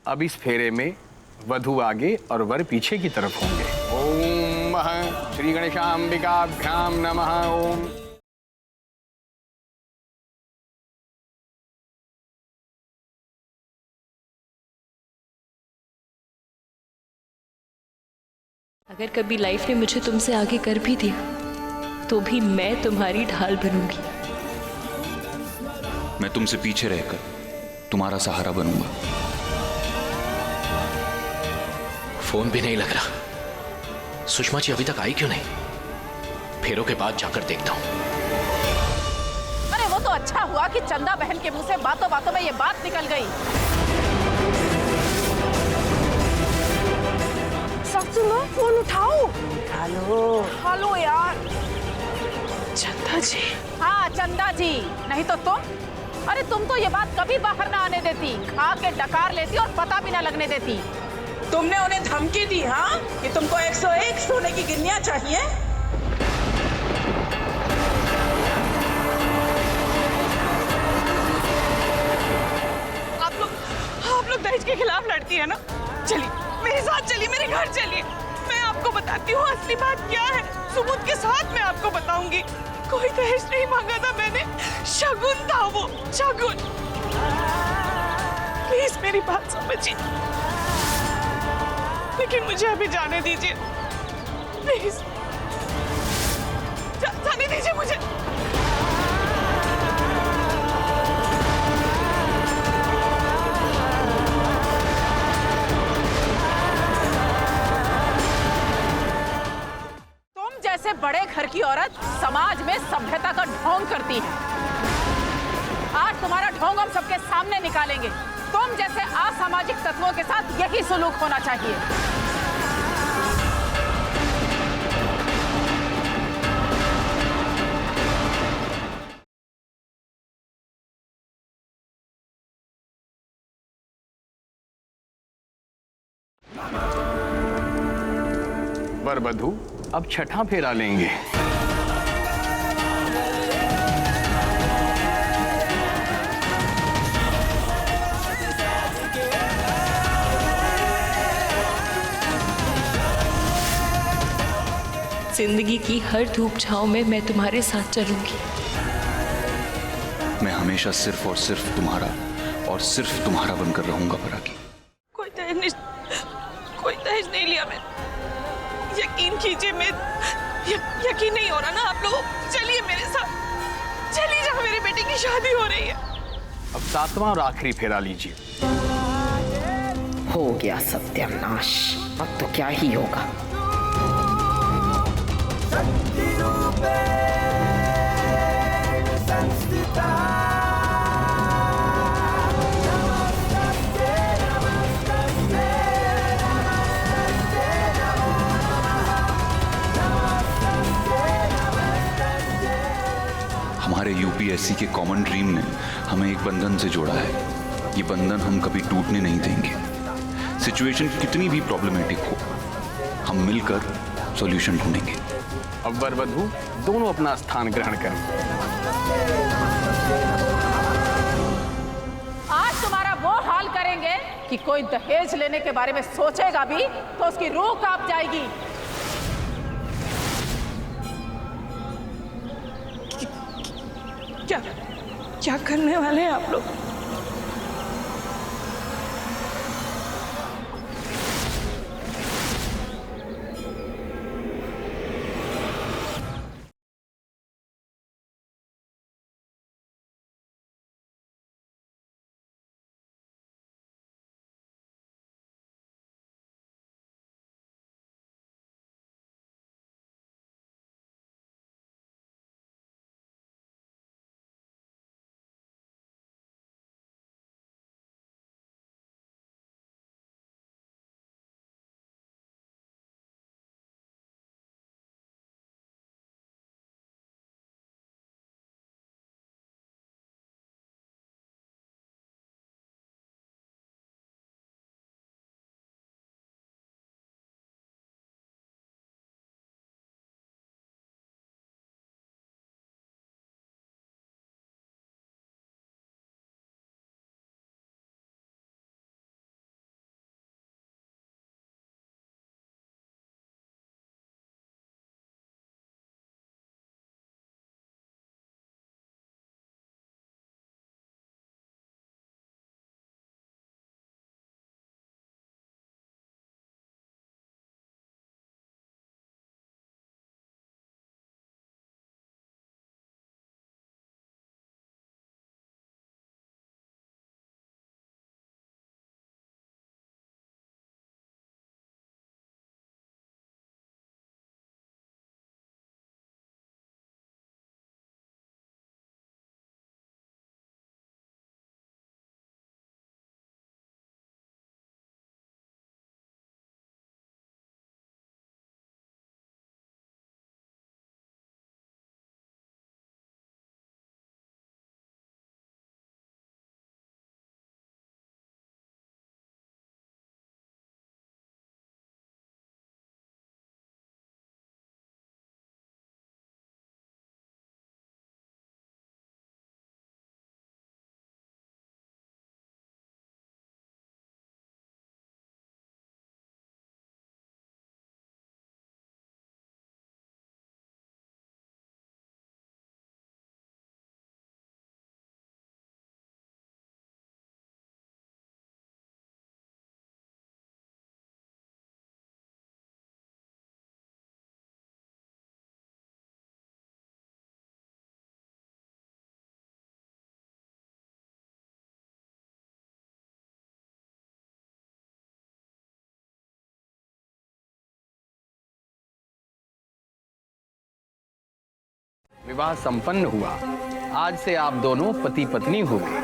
अब इस फेरे में वधु आगे और वर पीछे की तरफ होंगे। ओम श्री गणेशांबिकाभ्याम नमः। ओम। अगर कभी लाइफ ने मुझे तुमसे आगे कर भी दिया तो भी मैं तुम्हारी ढाल बनूंगी। मैं तुमसे पीछे रहकर तुम्हारा सहारा बनूंगा। फोन भी नहीं लग रहा। सुषमा जी अभी तक आई क्यों नहीं? फेरों के बाद जाकर देखता हूं। अरे वो तो अच्छा हुआ कि चंदा बहन के मुंह से बातों बातों में ये बात निकल गई। सुनो, फोन उठाओ। हेलो यार। चंदा जी। हाँ चंदा जी, नहीं तो तुम? अरे तुम तो ये बात कभी बाहर ना आने देती, खा के डकार लेती और पता भी ना लगने देती। तुमने उन्हें धमकी दी हाँ कि तुमको 101 सोने की गिन्नियां चाहिए? आप लोग दहेज के खिलाफ लड़ती है ना? चलिए मेरे साथ, चलिए मेरे घर चलिए, मैं आपको बताती हूँ असली बात क्या है। सबूत के साथ मैं आपको बताऊंगी। कोई दहेज नहीं मांगा था मैंने, शगुन था वो, शगुन। प्लीज मेरी बात समझिए, लेकिन मुझे अभी जाने दीजिए प्लीज। जाने दीजिए मुझे। तुम जैसे बड़े घर की औरत समाज में सभ्यता का ढोंग करती है। आज तुम्हारा ढोंग हम सबके सामने निकालेंगे। तुम जैसे असामाजिक तत्वों के साथ यही सुलूक होना चाहिए। वर वधु अब छठा फेरा लेंगे। जिंदगी की हर धूप छांव में मैं तुम्हारे साथ चलूंगी। मैं हमेशा सिर्फ और सिर्फ तुम्हारा और सिर्फ तुम्हारा बनकर रहूंगा परागी। कोई दहेज नहीं लिया मैं। यकीन कीजिए, मैं यकीन नहीं हो रहा ना आप लोगों। चलिए मेरे साथ, चलिए जहाँ मेरे बेटे की शादी हो रही है। अब सातवां और आखिरी फेरा लीजिए। हो गया सत्यानाश, अब तो क्या ही होगा। हमारे यूपीएससी के कॉमन ड्रीम ने हमें एक बंधन से जोड़ा है। ये बंधन हम कभी टूटने नहीं देंगे। सिचुएशन कितनी भी प्रॉब्लमेटिक हो, हम मिलकर सॉल्यूशन ढूंढेंगे। अब वर वधु दोनों अपना स्थान ग्रहण करें। आज तुम्हारा वो हाल करेंगे कि कोई दहेज लेने के बारे में सोचेगा भी तो उसकी रूह कांप जाएगी। क्या करने वाले हैं आप लोग? विवाह संपन्न हुआ। आज से आप दोनों पति पत्नी हो गए।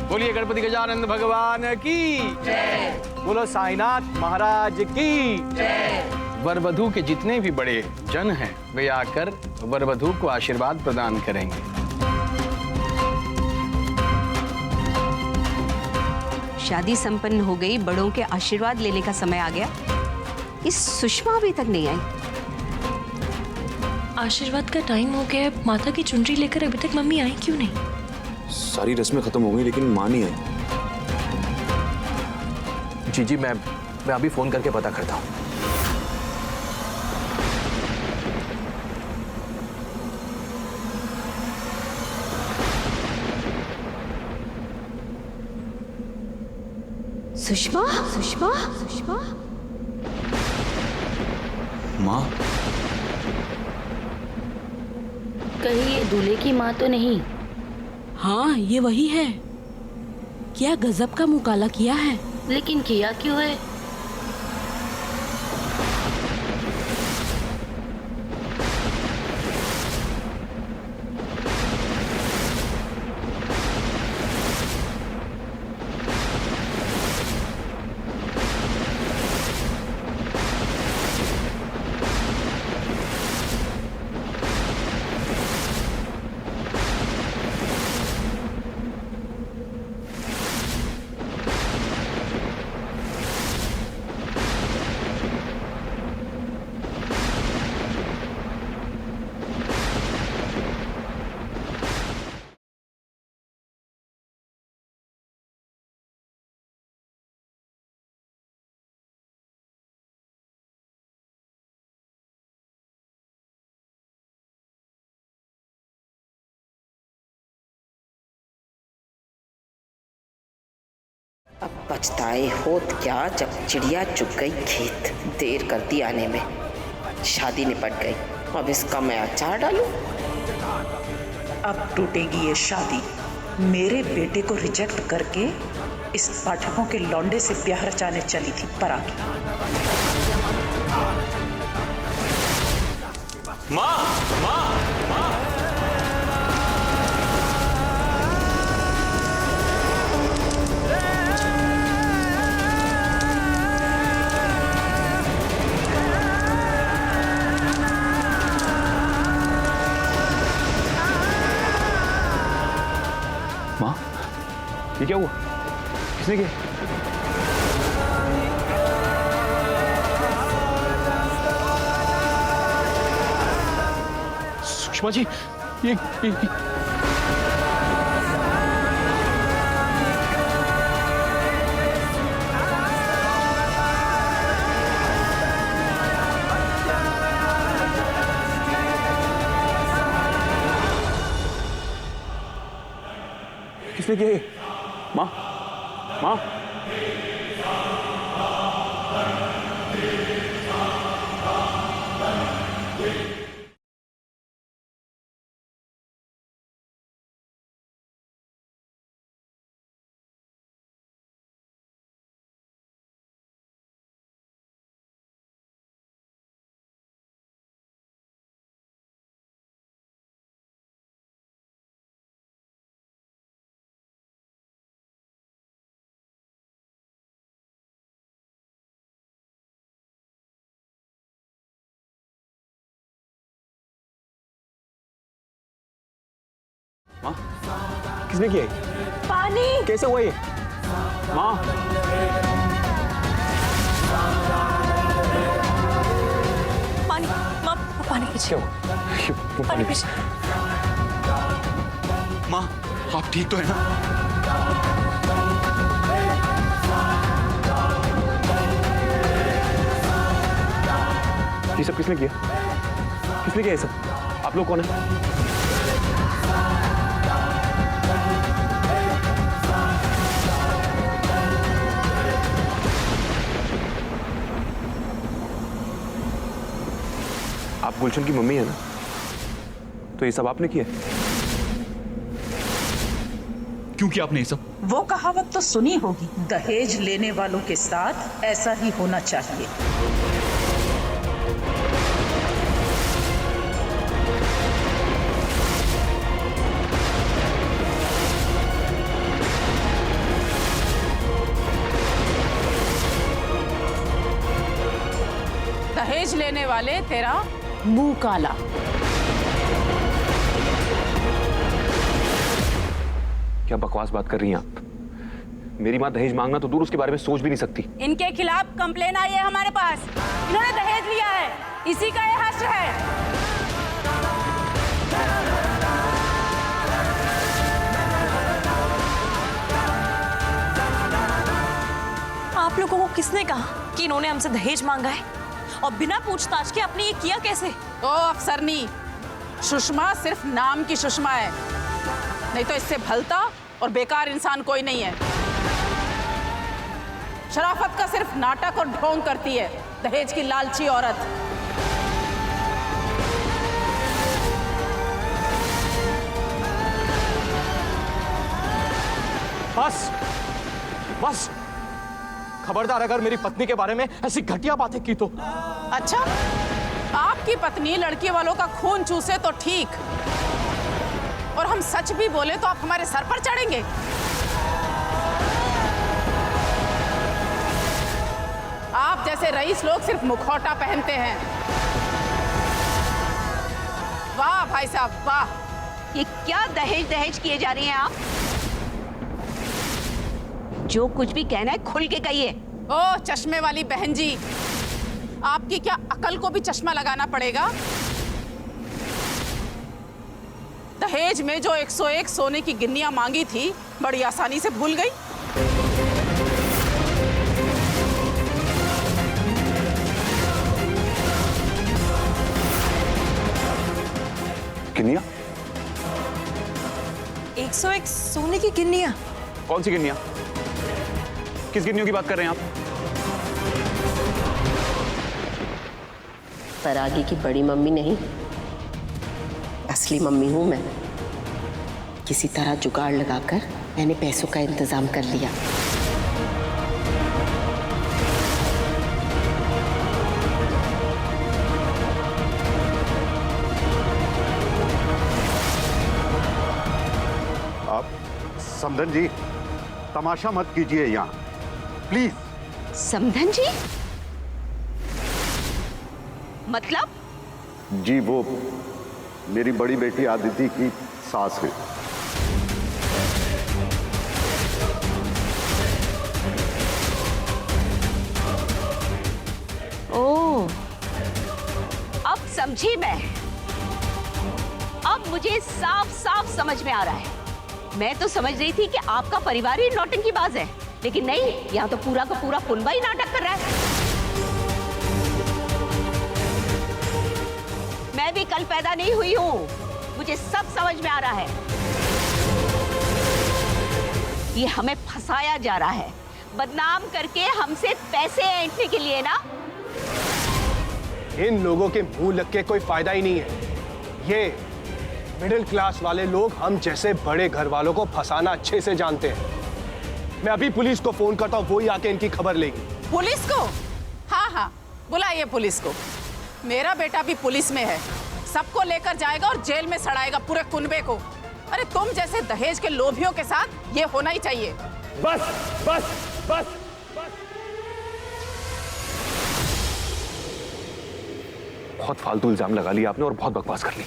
बोलिए गणपति गजानन भगवान की जय। बोलो साईनाथ महाराज की जय। वर वधू के जितने भी बड़े जन हैं वे आकर वर वधू को आशीर्वाद प्रदान करेंगे। शादी संपन्न हो गई, बड़ों के आशीर्वाद लेने का समय आ गया। इस सुषमा अभी तक नहीं आई। आशीर्वाद का टाइम हो गया है। माता की चुनरी लेकर अभी तक मम्मी आई क्यों नहीं? सारी रस्में खत्म हो गई लेकिन माँ नहीं आई। जी मैं अभी फोन करके पता करता हूँ। सुषमा, सुषमा, सुषमा। माँ, कहीं ये दूल्हे की माँ तो नहीं? हाँ ये वही है। क्या गजब का मुकाला किया है। लेकिन किया क्यों है? अब पछताए होत क्या जब चिड़िया चुग गई खेत। देर कर दी आने में, शादी निपट गई। अब इसका मैं अचार डालूं। अब टूटेगी ये शादी। मेरे बेटे को रिजेक्ट करके इस पाठकों के लौंडे से ब्याह रचाने चली थी परागी। माँ, माँ, माँ। माँ, ये क्या हुआ? किसने किया? सुषमा जी, ये किसने किया ये? माँ, माँ। माँ, किसने किया? पानी। कैसे हुआ ये? माँ, पानी, माँ पानी पीछे। क्यों? पानी पीछे। माँ, आप ठीक तो है ना? ये सब किसने किया? किसने किया ये सब? आप लोग कौन है? आप गुलशन की मम्मी है ना? तो ये सब आपने किया? क्यों किया आपने ये सब? वो कहावत तो सुनी होगी, दहेज लेने वालों के साथ ऐसा ही होना चाहिए। दहेज लेने वाले तेरा मुंह काला। क्या बकवास बात कर रही हैं आप? मेरी माँ दहेज मांगना तो दूर, उसके बारे में सोच भी नहीं सकती। इनके खिलाफ कंप्लेन आई है हमारे पास। इन्होंने दहेज लिया है, इसी का ये हश्र है। आप लोगों को किसने कहा कि इन्होंने हमसे दहेज मांगा है? और बिना पूछताछ के आपने ये किया कैसे? ओ अफसरनी, सुषमा सिर्फ नाम की सुषमा है, नहीं तो इससे भलता और बेकार इंसान कोई नहीं है। शराफत का सिर्फ नाटक और ढोंग करती है दहेज की लालची औरत। बस बस, खबरदार अगर मेरी पत्नी के बारे में ऐसी घटिया बातें की तो। अच्छा, आपकी पत्नी लड़की वालों का खून चूसे तो ठीक, और हम सच भी बोले तो आप हमारे सर पर चढ़ेंगे। आप जैसे रईस लोग सिर्फ मुखौटा पहनते हैं। वाह भाई साहब वाह। ये क्या दहेज दहेज किए जा रही हैं आप? जो कुछ भी कहना है खुल के कहिए। ओ चश्मे वाली बहन जी, आपकी क्या अकल को भी चश्मा लगाना पड़ेगा? दहेज में जो 101 सोने की गिन्नियां मांगी थी, बड़ी आसानी से भूल गई। गिन्नियां? 101 सोने की गिन्नियां? कौन सी गिन्नियां? किस गिन्नियों की बात कर रहे हैं आप? परागी की बड़ी मम्मी नहीं, असली मम्मी हूं मैं। किसी तरह जुगाड़ लगाकर मैंने पैसों का इंतजाम कर लिया। आप समधन जी तमाशा मत कीजिए यहाँ, प्लीज। समधन जी? मतलब? जी वो मेरी बड़ी बेटी आदिति की सास है। ओह, अब समझी मैं। अब मुझे साफ साफ समझ में आ रहा है। मैं तो समझ रही थी कि आपका परिवार ही नौटंकीबाज है, लेकिन नहीं, यहाँ तो पूरा का पूरा कुनबा ही नाटक कर रहा है। मैं भी कल पैदा नहीं हुई हूँ, मुझे सब समझ में आ रहा है। ये हमें फंसाया जा रहा है, बदनाम करके हमसे पैसे ऐंठने के लिए ना। इन लोगों के मुंह लग के कोई फायदा ही नहीं है। ये मिडिल क्लास वाले लोग हम जैसे बड़े घर वालों को फंसाना अच्छे से जानते हैं। मैं अभी पुलिस को फोन करता हूँ, वो ही आके इनकी खबर लेगी। पुलिस को? हाँ हाँ, बुलाइए पुलिस को। मेरा बेटा भी पुलिस में है, सबको लेकर जाएगा और जेल में सड़ाएगा पूरे कुनबे को। अरे तुम जैसे दहेज के लोभियों के साथ ये होना ही चाहिए। बस बस बस बस। बहुत फालतू इल्जाम लगा लिया आपने और बहुत बकवास कर ली।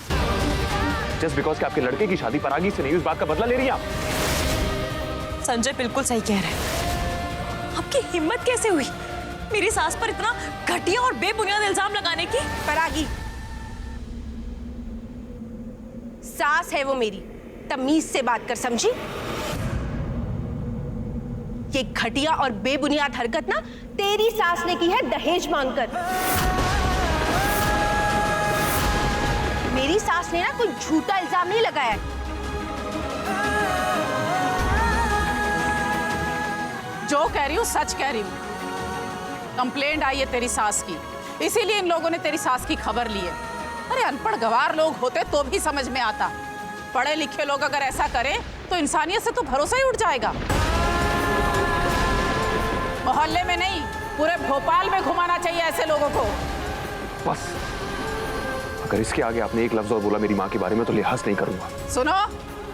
जस्ट बिकॉज कि आपके लड़के की शादी परागी से नहीं, उस बात का बदला ले रही हैं आप। संजय बिल्कुल सही कह रहे हैं। आपकी हिम्मत कैसे हुई मेरी सास पर इतना घटिया और बेबुनियाद इल्जाम लगाने की? परागी, सास है वो मेरी, तमीज से बात कर, समझी? ये घटिया और बेबुनियाद हरकत ना तेरी सास ने की है दहेज मांगकर। मेरी सास ने ना कोई झूठा इल्जाम नहीं लगाया है। जो कह रही हूँ सच कह रही हूँ। कंप्लेंट आई है तेरी सास की, इसीलिए इन लोगों ने तेरी सास की खबर ली है। अरे अनपढ़ गवार लोग होते तो भी समझ में आता, पढ़े लिखे लोग अगर ऐसा करें तो इंसानियत से तो भरोसा ही उठ जाएगा। मोहल्ले में नहीं, पूरे भोपाल में घुमाना चाहिए ऐसे लोगों को। बस, अगर इसके आगे आपने एक लफ्ज और बोला मेरी माँ के बारे में तो लिहाज नहीं करूंगा। सुनो,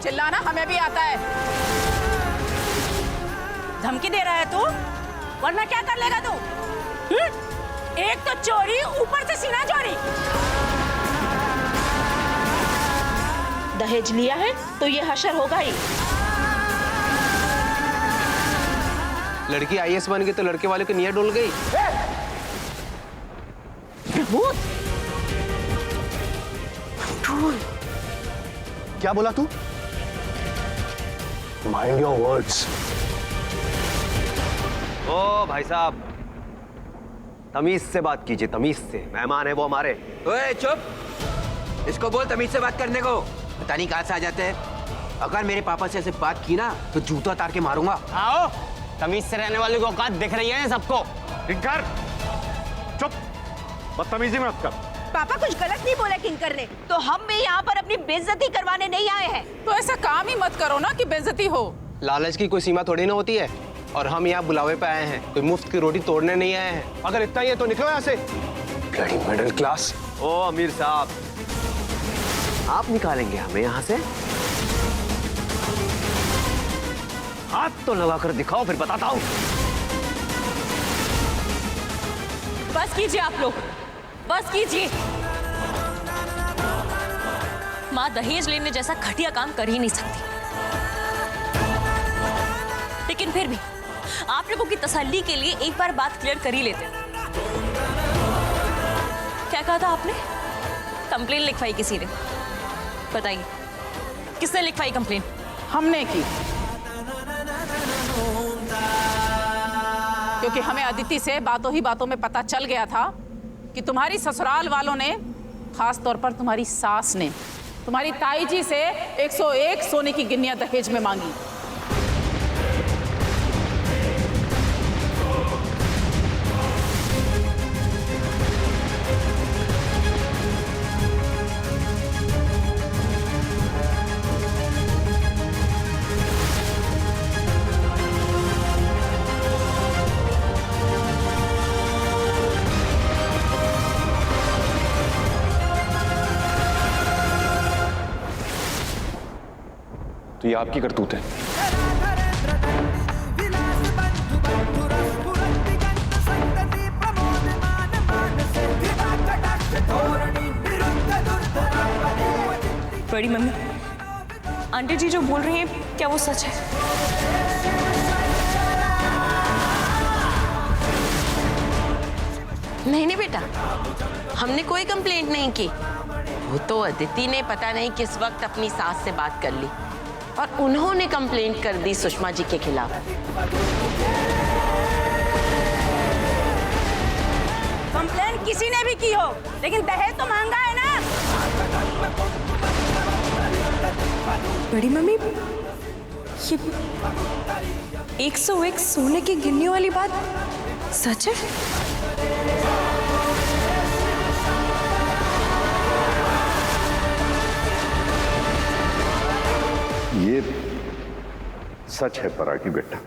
चिल्लाना हमें भी आता है। धमकी दे रहा है तू, वरना क्या कर लेगा तू? एक तो चोरी, ऊपर से सीना चोरी। दहेज लिया है तो ये हशर होगा ही। लड़की आईएएस बन गई तो लड़के वाले की नीयत डोल गई। क्या बोला तू? Mind your words. ओ भाई साहब, तमीज से बात कीजिए, तमीज से। मेहमान है वो हमारे। ओए चुप, इसको बोल तमीज से बात करने को। पता नहीं कहाँ से आ जाते हैं। अगर मेरे पापा से ऐसे बात की ना तो जूता उतार के मारूंगा। आओ, तमीज से रहने वाले को औकात दिख रही है सबको। किंकर, चुप, बदतमीजी मत कर। पापा कुछ गलत नहीं बोला किंकर ने। तो हम भी यहाँ पर अपनी बेइज्जती करवाने नहीं आए हैं। तो ऐसा काम ही मत करो ना कि बेइज्जती हो। लालच की कोई सीमा थोड़ी ना होती है, और हम यहाँ बुलावे पे आए हैं, कोई मुफ्त की रोटी तोड़ने नहीं आए हैं। अगर इतना ही है तो निकलो यहाँ से। Bloody middle class. ओ अमीर साहब, आप निकालेंगे हमें यहाँ से? हाथ तो लगा कर दिखाओ, फिर बताता हूँ। बस कीजिए आप लोग, बस कीजिए। माँ दहेज लेने जैसा घटिया काम कर ही नहीं सकती, लेकिन फिर भी आप लोगों की तसल्ली के लिए एक बार बात क्लियर कर ही लेते। क्या कहा था आपने? कंप्लेन लिखवाई किसी ने? बताइए, किसने लिखवाई कंप्लेन? हमने की, क्योंकि हमें अदिति से बातों ही बातों में पता चल गया था कि तुम्हारी ससुराल वालों ने, खास तौर पर तुम्हारी सास ने, तुम्हारी ताई जी से 101 सोने की गिन्नियां दहेज में मांगी। तो ये आपकी करतूत है। बड़ी मम्मी, आंटी जी जो बोल रही हैं क्या वो सच है? नहीं बेटा, हमने कोई कंप्लेंट नहीं की। वो तो अदिति ने पता नहीं किस वक्त अपनी सास से बात कर ली और उन्होंने कंप्लेंट कर दी सुषमा जी के खिलाफ। कंप्लेंट किसी ने भी की हो, लेकिन दहेज तो महंगा है ना। बड़ी मम्मी, ये 101 सोने की गिन्नियों वाली बात सच है? ये सच है परागी बेटा।